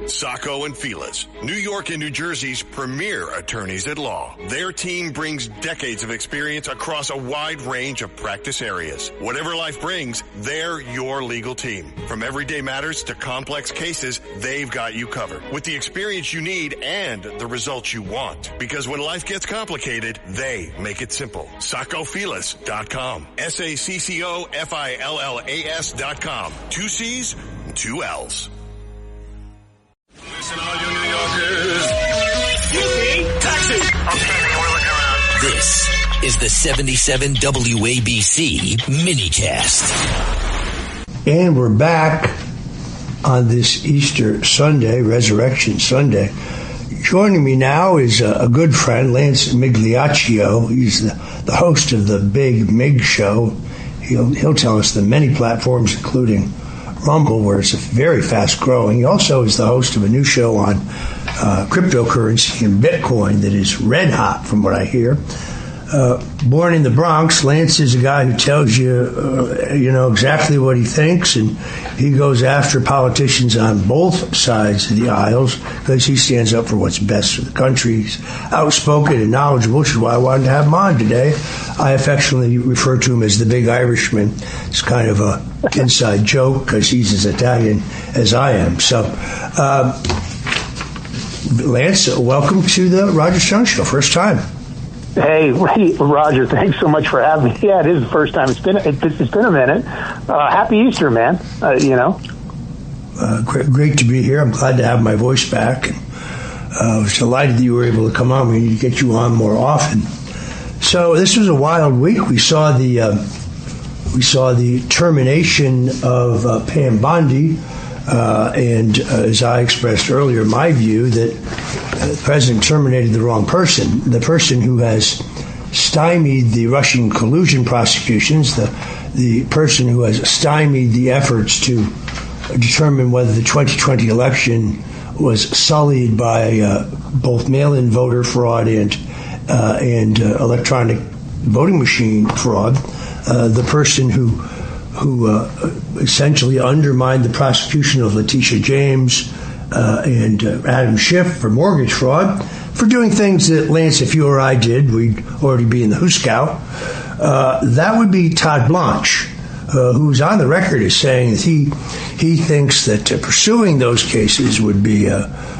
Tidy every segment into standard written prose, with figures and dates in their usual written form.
Sacco and Felice, New York and New Jersey's premier attorneys at law. Their team brings decades of experience across a wide range of practice areas. Whatever life brings, they're your legal team. From everyday matters to complex cases, they've got you covered with the experience you need and the results you want. Because when life gets complicated, they make it simple. SaccoFelice.com. SACCOFILLAS.com. 2 C's, 2 L's. Listen, all you New Yorkers. Taxi. Okay, we're looking around. This is the 77 WABC minicast. And we're back on this Easter Sunday, Resurrection Sunday. Joining me now is a good friend, Lance Migliaccio. He's the host of the Big Mig Show. He'll tell us the many platforms, including Rumble, where it's very fast growing. He also is the host of a new show on cryptocurrency and Bitcoin that is red hot, from what I hear. Born in the Bronx, Lance is a guy who tells you, exactly what he thinks, and he goes after politicians on both sides of the aisles because he stands up for what's best for the country. He's outspoken and knowledgeable, which is why I wanted to have him on today. I affectionately refer to him as the Big Irishman. It's kind of a inside joke because he's as Italian as I am. So, Lance, welcome to the Roger Stone Show. First time. Hey, Roger, thanks so much for having me. Yeah, it is the first time. It's been a minute. Happy Easter, man. Great to be here. I'm glad to have my voice back. I was delighted that you were able to come on. We need to get you on more often. So this was a wild week. We saw the termination of Pam Bondi, and as I expressed earlier, my view that the president terminated the wrong person. The person who has stymied the Russian collusion prosecutions, the person who has stymied the efforts to determine whether the 2020 election was sullied by both mail-in voter fraud and electronic voting machine fraud. The person who essentially undermined the prosecution of Letitia James and Adam Schiff for mortgage fraud, for doing things that, Lance, if you or I did, we'd already be in the Huskow. That would be Todd Blanche, who's on the record as saying that he thinks that pursuing those cases would be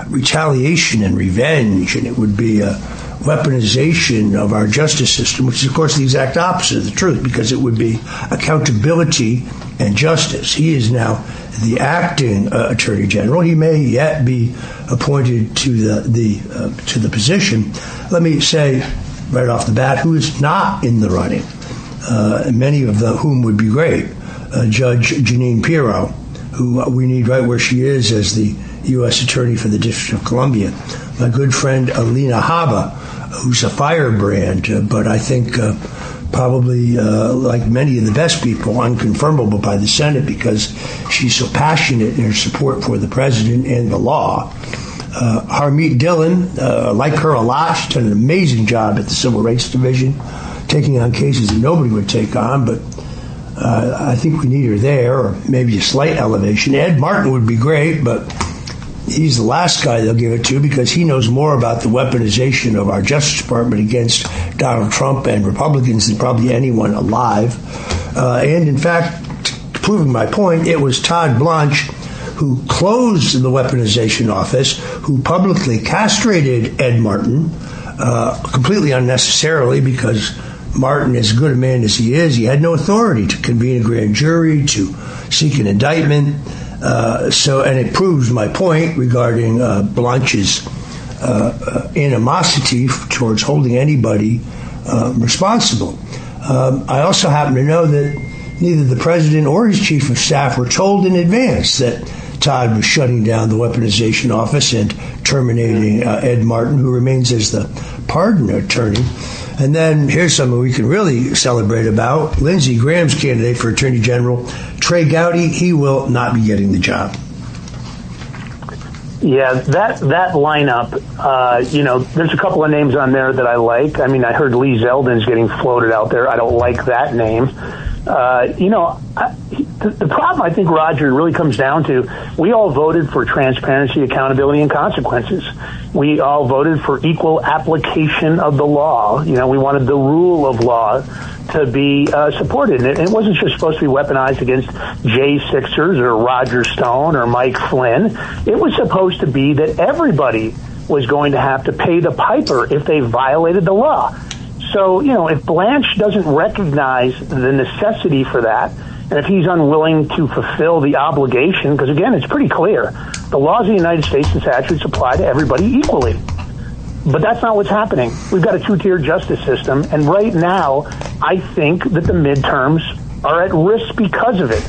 retaliation and revenge, and it would be a weaponization of our justice system, which is, of course, the exact opposite of the truth, because it would be accountability and justice. He is now the acting Attorney General. He may yet be appointed to the position. Let me say right off the bat who is not in the running, many of whom would be great. Judge Jeanine Pirro, who we need right where she is as the U.S. Attorney for the District of Columbia. My good friend Alina Habba, who's a firebrand, but I think probably, like many of the best people, unconfirmable by the Senate because she's so passionate in her support for the president and the law. Harmeet Dillon, like her a lot. She's done an amazing job at the Civil Rights Division, taking on cases that nobody would take on, but I think we need her there, or maybe a slight elevation. Ed Martin would be great, but he's the last guy they'll give it to because he knows more about the weaponization of our Justice Department against Donald Trump and Republicans than probably anyone alive. And in fact, proving my point, it was Todd Blanche who closed the weaponization office, who publicly castrated Ed Martin, completely unnecessarily because Martin, as good a man as he is, he had no authority to convene a grand jury, to seek an indictment. And it proves my point regarding Blanche's animosity towards holding anybody responsible. I also happen to know that neither the president or his chief of staff were told in advance that Todd was shutting down the weaponization office and terminating Ed Martin, who remains as the pardon attorney. And then here's something we can really celebrate about. Lindsey Graham's candidate for Attorney General, Trey Gowdy, he will not be getting the job. Yeah, that lineup, there's a couple of names on there that I like. I mean, I heard Lee Zeldin's getting floated out there. I don't like that name. The problem, I think, Roger, really comes down to we all voted for transparency, accountability, and consequences. We all voted for equal application of the law. We wanted the rule of law to be supported. And it wasn't just supposed to be weaponized against Jay Sixers or Roger Stone or Mike Flynn. It was supposed to be that everybody was going to have to pay the piper if they violated the law. So, if Blanche doesn't recognize the necessity for that, and if he's unwilling to fulfill the obligation, because again, it's pretty clear, the laws of the United States and statutes apply to everybody equally. But that's not what's happening. We've got a two-tier justice system, and right now, I think that the midterms are at risk because of it.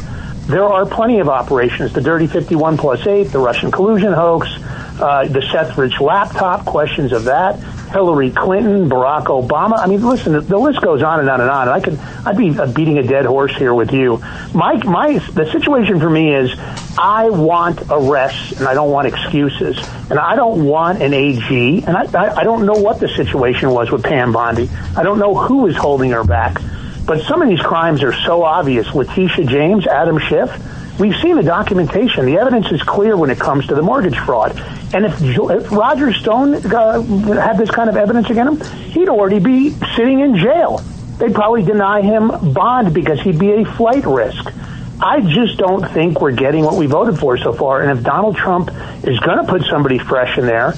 There are plenty of operations, the Dirty 51+8, the Russian collusion hoax, the Seth Rich laptop, questions of that, Hillary Clinton, Barack Obama. I mean, listen, the list goes on and on and on. And I'd be beating a dead horse here with you. The situation for me is I want arrests and I don't want excuses. And I don't want an AG. And I don't know what the situation was with Pam Bondi. I don't know who is holding her back. But some of these crimes are so obvious. Letitia James, Adam Schiff. We've seen the documentation. The evidence is clear when it comes to the mortgage fraud. And if Roger Stone had this kind of evidence against him, he'd already be sitting in jail. They'd probably deny him bond because he'd be a flight risk. I just don't think we're getting what we voted for so far. And if Donald Trump is going to put somebody fresh in there,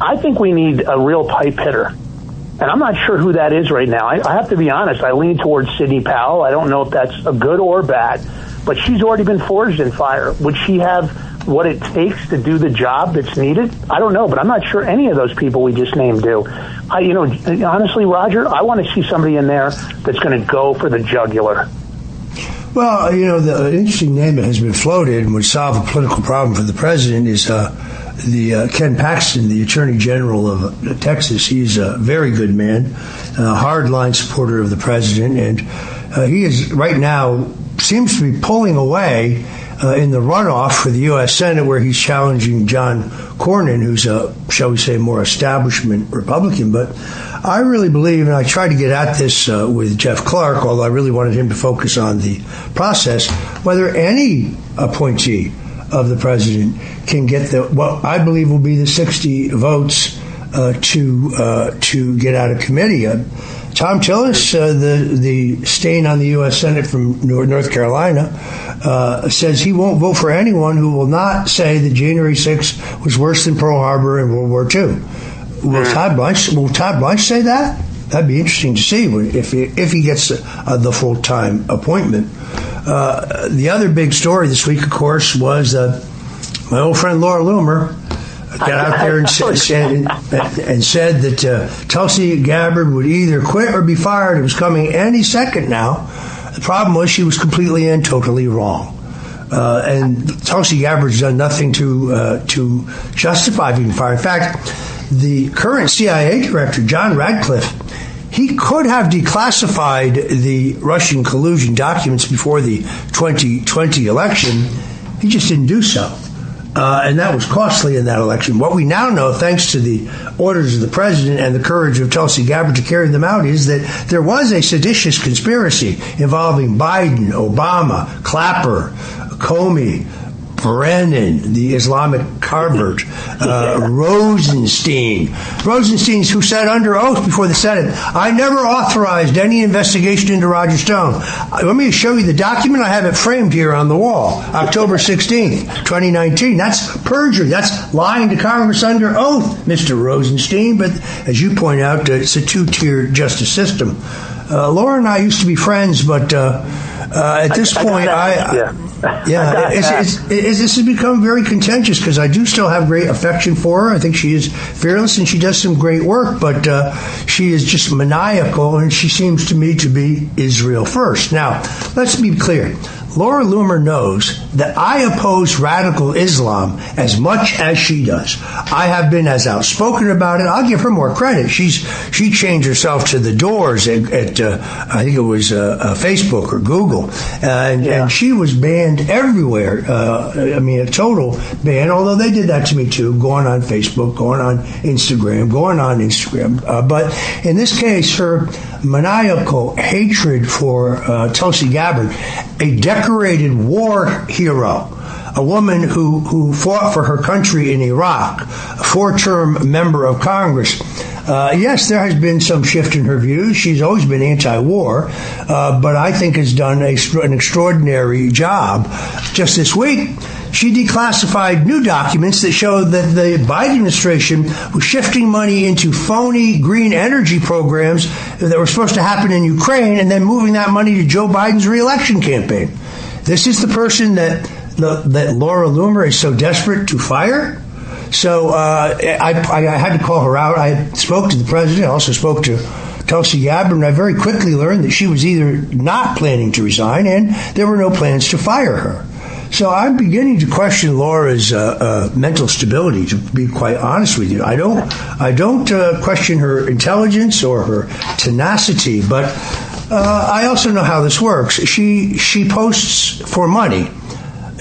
I think we need a real pipe hitter. And I'm not sure who that is right now. I have to be honest. I lean towards Sidney Powell. I don't know if that's a good or bad. But she's already been forged in fire. Would she have what it takes to do the job that's needed? I don't know, but I'm not sure any of those people we just named do. Honestly, Roger, I want to see somebody in there that's going to go for the jugular. Well, the interesting name that has been floated and would solve a political problem for the president is the Ken Paxton, the Attorney General of Texas. He's a very good man, a hardline supporter of the president, and he is right now seems to be pulling away in the runoff for the U.S. Senate, where he's challenging John Cornyn, who's a, shall we say, more establishment Republican. But I really believe, and I tried to get at this with Jeff Clark, although I really wanted him to focus on the process, whether any appointee of the president can get what I believe will be the 60 votes to get out of committee. Tom Tillis, the stain on the U.S. Senate from North Carolina, says he won't vote for anyone who will not say that January 6th was worse than Pearl Harbor and World War II. Will Todd Blanche say that? That'd be interesting to see if he gets the full-time appointment. The other big story this week, of course, was my old friend Laura Loomer got out there and said that Tulsi Gabbard would either quit or be fired. It was coming any second now. The problem was she was completely and totally wrong. And Tulsi Gabbard's done nothing to justify being fired. In fact, the current CIA director, John Radcliffe, he could have declassified the Russian collusion documents before the 2020 election. He just didn't do so. And that was costly in that election. What we now know, thanks to the orders of the president and the courage of Tulsi Gabbard to carry them out, is that there was a seditious conspiracy involving Biden, Obama, Clapper, Comey, Brennan, the Islamic convert, Rosenstein, who said under oath before the Senate, "I never authorized any investigation into Roger Stone." Let me show you the document. I have it framed here on the wall, October 16th, 2019. That's perjury. That's lying to Congress under oath, Mr. Rosenstein. But as you point out, it's a two-tier justice system. Laura and I used to be friends, but at this point, this has become very contentious because I do still have great affection for her. I think she is fearless and she does some great work, but she is just maniacal, and she seems to me to be Israel first. Now, let's be clear. Laura Loomer knows that I oppose radical Islam as much as she does. I have been as outspoken about it. I'll give her more credit. She changed herself to the doors at I think it was Facebook or Google, and she was banned everywhere. A total ban. Although they did that to me too, going on Facebook, going on Instagram. But in this case, her maniacal hatred for Tulsi Gabbard, a declaration decorated war hero, a woman who fought for her country in Iraq, a 4-term member of Congress. Yes, there has been some shift in her views. She's always been anti-war, but I think has done an extraordinary job. Just this week, she declassified new documents that showed that the Biden administration was shifting money into phony green energy programs that were supposed to happen in Ukraine and then moving that money to Joe Biden's reelection campaign. This is the person that Laura Loomer is so desperate to fire. So I had to call her out. I spoke to the president. I also spoke to Tulsi Gabbard, and I very quickly learned that she was either not planning to resign and there were no plans to fire her. So I'm beginning to question Laura's mental stability, to be quite honest with you. I don't question her intelligence or her tenacity, but I also know how this works. She posts for money.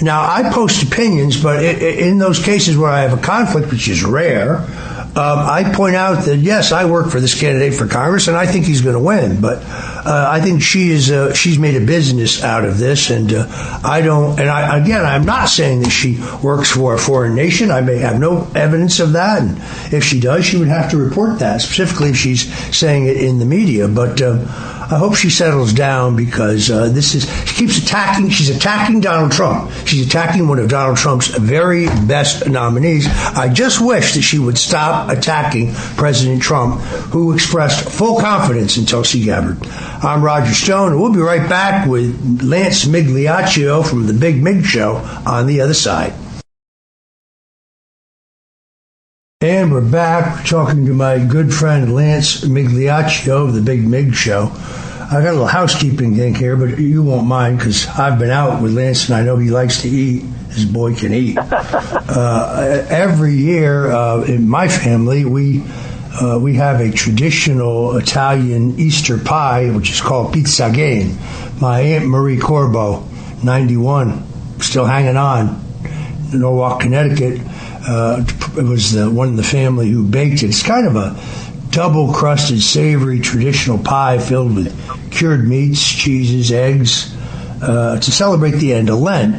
Now, I post opinions, but in those cases where I have a conflict, which is rare, I point out that, yes, I work for this candidate for Congress, and I think he's going to win. But I think she's made a business out of this, and I'm not saying that she works for a foreign nation. I may have no evidence of that, and if she does, she would have to report that, specifically if she's saying it in the media. But I hope she settles down, because she keeps attacking. She's attacking Donald Trump. She's attacking one of Donald Trump's very best nominees. I just wish that she would stop attacking President Trump, who expressed full confidence in Tulsi Gabbard. I'm Roger Stone, and we'll be right back with Lance Migliaccio from the Big Mig Show on the other side. And we're back talking to my good friend Lance Migliaccio of the Big Mig Show. I got a little housekeeping thing here, but you won't mind because I've been out with Lance and I know he likes to eat. His boy can eat. Every year in my family, we have a traditional Italian Easter pie, which is called pizzagane. My Aunt Marie Corbo, 91, still hanging on, in Norwalk, Connecticut. It was the one in the family who baked it. It's kind of a double-crusted, savory, traditional pie filled with cured meats, cheeses, eggs, to celebrate the end of Lent.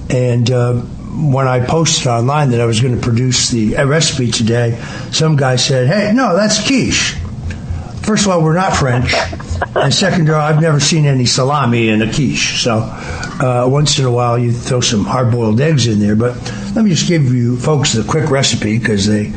And when I posted online that I was going to produce the recipe today, some guy said, "Hey, no, that's quiche." First of all, we're not French. And second of all, I've never seen any salami in a quiche. So once in a while, you throw some hard-boiled eggs in there. But let me just give you folks the quick recipe because they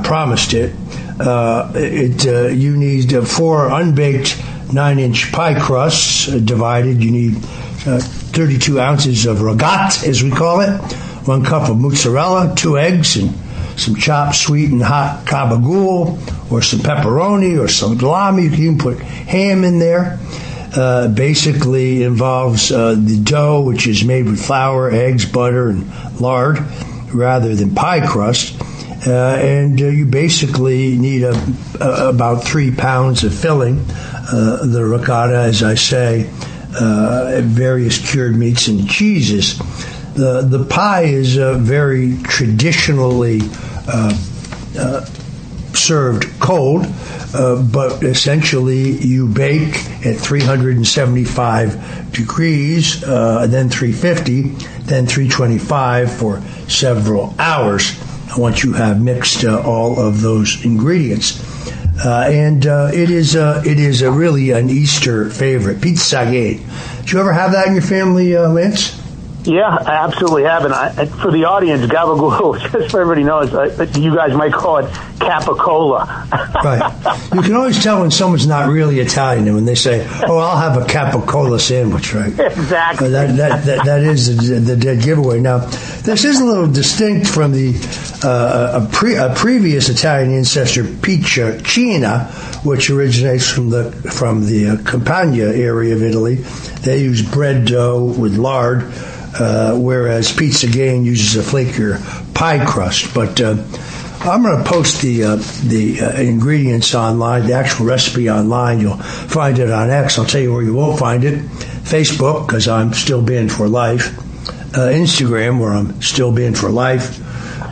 promised it. You need 4 unbaked 9-inch pie crusts divided. You need 32 ounces of ragat, as we call it, 1 cup of mozzarella, 2 eggs, and some chopped sweet and hot gabagool, or some pepperoni, or some salami. You can even put ham in there. Basically involves the dough, which is made with flour, eggs, butter, and lard, rather than pie crust. And you basically need about 3 pounds of filling. The ricotta, as I say, various cured meats and cheeses. The pie is very traditionally served cold, but essentially you bake at 375 degrees, then 350, then 325 for several hours once you have mixed all of those ingredients. And it is really an Easter favorite, pizzagate. Did you ever have that in your family, Lance? Yeah, I absolutely have. And for the audience, gabagool, just so everybody knows, you guys might call it capicola. Right. You can always tell when someone's not really Italian when they say, "Oh, I'll have a capicola sandwich," right? Exactly. That is the dead giveaway. Now, this is a little distinct from the a previous Italian ancestor, pizzina, which originates from the Campania area of Italy. They use bread dough with lard, whereas pizzagane uses a flakier pie crust. But I'm going to post the ingredients online, the actual recipe online. You'll find it on X. I'll tell you where you won't find it. Facebook, because I'm still banned for life. Instagram, where I'm still banned for life.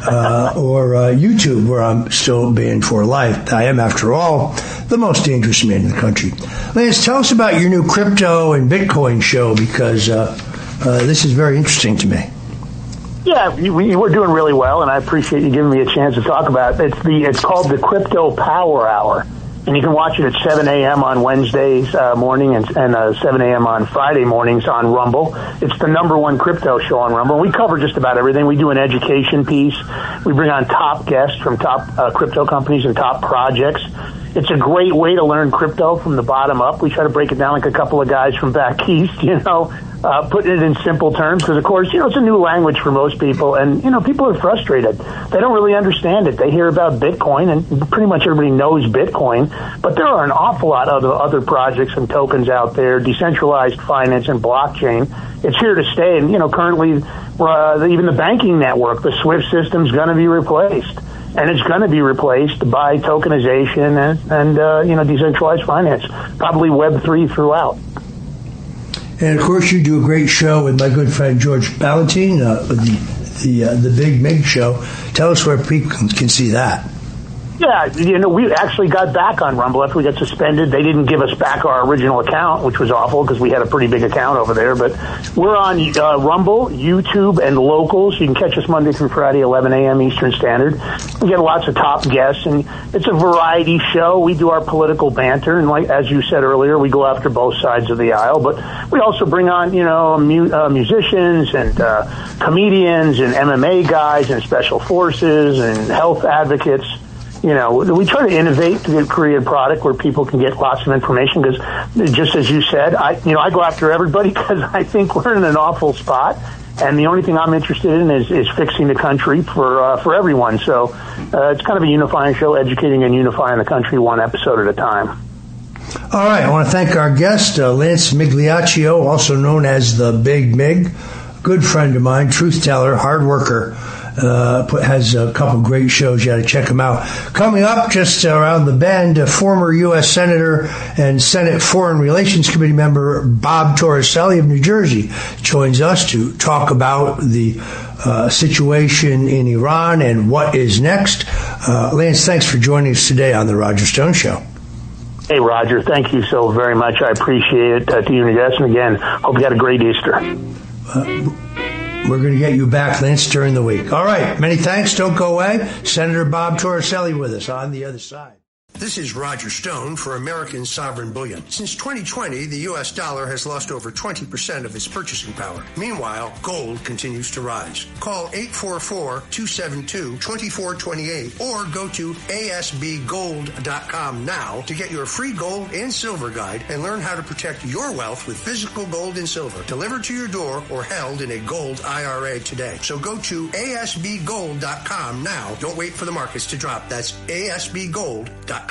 Or YouTube, where I'm still banned for life. I am, after all, the most dangerous man in the country. Lance, tell us about your new crypto and Bitcoin show, because This is very interesting to me. Yeah, we're doing really well, and I appreciate you giving me a chance to talk about it. It's called the Crypto Power Hour, and you can watch it at 7 a.m. on Wednesdays morning and 7 a.m. on Friday mornings on Rumble. It's the #1 crypto show on Rumble. We cover just about everything. We do an education piece. We bring on top guests from top crypto companies and top projects. It's a great way to learn crypto from the bottom up. We try to break it down like a couple of guys from back east, putting it in simple terms because, of course, it's a new language for most people. And, people are frustrated. They don't really understand it. They hear about Bitcoin, and pretty much everybody knows Bitcoin. But there are an awful lot of other projects and tokens out there, decentralized finance and blockchain. It's here to stay. And, currently, even the banking network, the SWIFT system is going to be replaced. And it's going to be replaced by tokenization and decentralized finance, probably Web3 throughout. And, of course, you do a great show with my good friend George Ballantine, the Big Mig Show. Tell us where people can see that. Yeah, we actually got back on Rumble after we got suspended. They didn't give us back our original account, which was awful because we had a pretty big account over there. But we're on Rumble, YouTube, and Locals. You can catch us Monday through Friday, 11 a.m. Eastern Standard. We get lots of top guests, and it's a variety show. We do our political banter, and as you said earlier, we go after both sides of the aisle. But we also bring on, musicians and comedians and MMA guys and special forces and health advocates. We try to innovate to create a product where people can get lots of information because, just as you said, I go after everybody because I think we're in an awful spot, and the only thing I'm interested in is fixing the country for everyone. So it's kind of a unifying show, educating and unifying the country one episode at a time. All right, I want to thank our guest, Lance Migliaccio, also known as the Big Mig, good friend of mine, truth teller, hard worker. Has a couple great shows. You got to check them out. Coming up just around the bend, former U.S. Senator and Senate Foreign Relations Committee member Bob Torricelli of New Jersey joins us to talk about the situation in Iran and what is next. Lance, thanks for joining us today on The Roger Stone Show. Hey, Roger. Thank you so very much. I appreciate it to you and your guests. And again, hope you had a great Easter. We're going to get you back, Lance, during the week. All right. Many thanks. Don't go away. Senator Bob Torricelli with us on the other side. This is Roger Stone for American Sovereign Bullion. Since 2020, the U.S. dollar has lost over 20% of its purchasing power. Meanwhile, gold continues to rise. Call 844-272-2428 or go to asbgold.com now to get your free gold and silver guide and learn how to protect your wealth with physical gold and silver delivered to your door or held in a gold IRA today. So go to asbgold.com now. Don't wait for the markets to drop. That's asbgold.com.